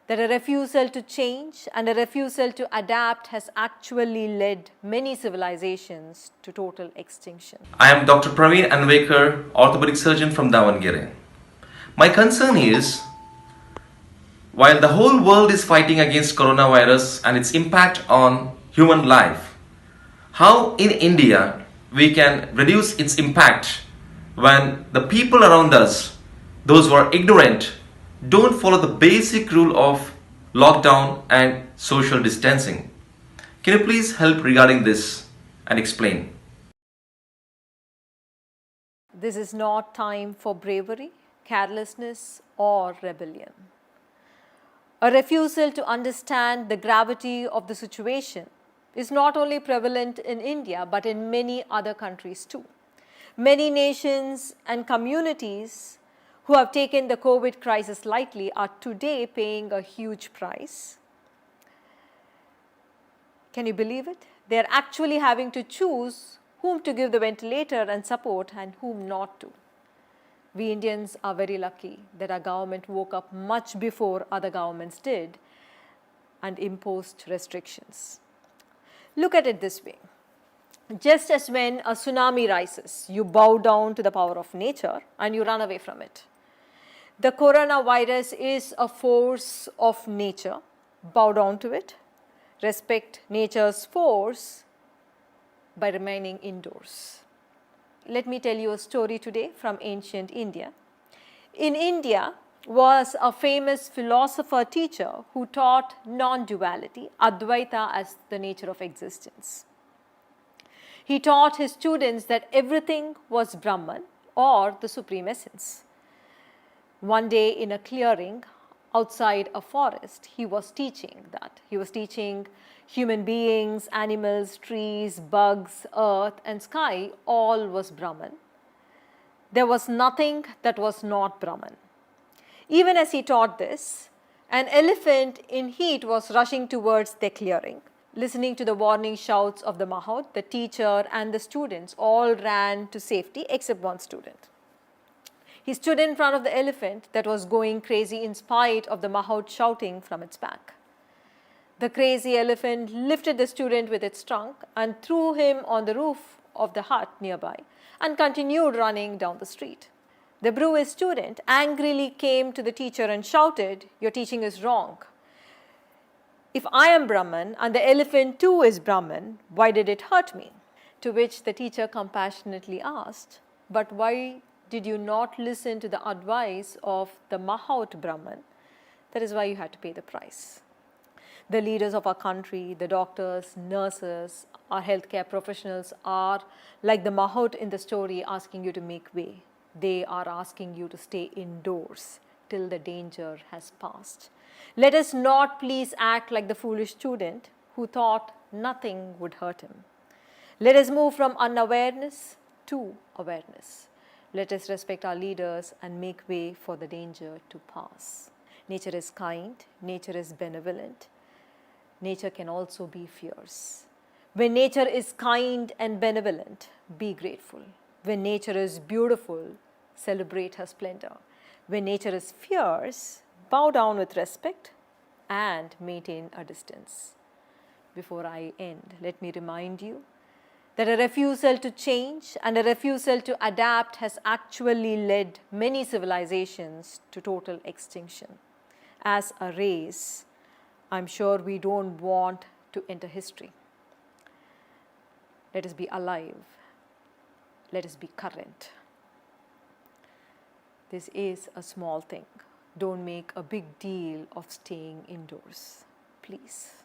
that a refusal to change and a refusal to adapt has actually led many civilizations to total extinction. I am Dr. Praveen Anvekar, orthopedic surgeon from Davangere. My concern is, while the whole world is fighting against coronavirus and its impact on human life, how in India we can reduce its impact when the people around us, those who are ignorant, don't follow the basic rule of lockdown and social distancing. Can you please help regarding this and explain? This is not time for bravery, carelessness, or rebellion. A refusal to understand the gravity of the situation is not only prevalent in India but in many other countries too. Many nations and communities who have taken the COVID crisis lightly are today paying a huge price. Can you believe it? They are actually having to choose whom to give the ventilator and support and whom not to. We Indians are very lucky that our government woke up much before other governments did and imposed restrictions. Look at it this way. Just as when a tsunami rises, you bow down to the power of nature and you run away from it. The coronavirus is a force of nature. Bow down to it. Respect nature's force by remaining indoors. Let me tell you a story today from ancient India. In India was a famous philosopher teacher who taught non-duality, Advaita, as the nature of existence. He taught his students that everything was Brahman or the supreme essence. One day in a clearing outside a forest, he was teaching that. He was teaching human beings, animals, trees, bugs, earth and sky, all was Brahman. There was nothing that was not Brahman. Even as he taught this, an elephant in heat was rushing towards their clearing. Listening to the warning shouts of the mahout, the teacher and the students all ran to safety except one student. He stood in front of the elephant that was going crazy in spite of the mahout shouting from its back. The crazy elephant lifted the student with its trunk and threw him on the roof of the hut nearby and continued running down the street. The bruised student angrily came to the teacher and shouted, "Your teaching is wrong. If I am Brahman and the elephant too is Brahman, why did it hurt me?" To which the teacher compassionately asked, "But why did you not listen to the advice of the Mahout Brahman? That is why you had to pay the price." The leaders of our country, the doctors, nurses, our healthcare professionals are like the Mahout in the story asking you to make way. They are asking you to stay indoors till the danger has passed. Let us not please act like the foolish student who thought nothing would hurt him. Let us move from unawareness to awareness. Let us respect our leaders and make way for the danger to pass. Nature is kind, nature is benevolent. Nature can also be fierce. When nature is kind and benevolent, be grateful. When nature is beautiful, celebrate her splendor. When nature is fierce, bow down with respect and maintain a distance. Before I end, let me remind you that a refusal to change and a refusal to adapt has actually led many civilizations to total extinction. As a race, I'm sure we don't want to enter history. Let us be alive. Let us be current. This is a small thing. Don't make a big deal of staying indoors, please.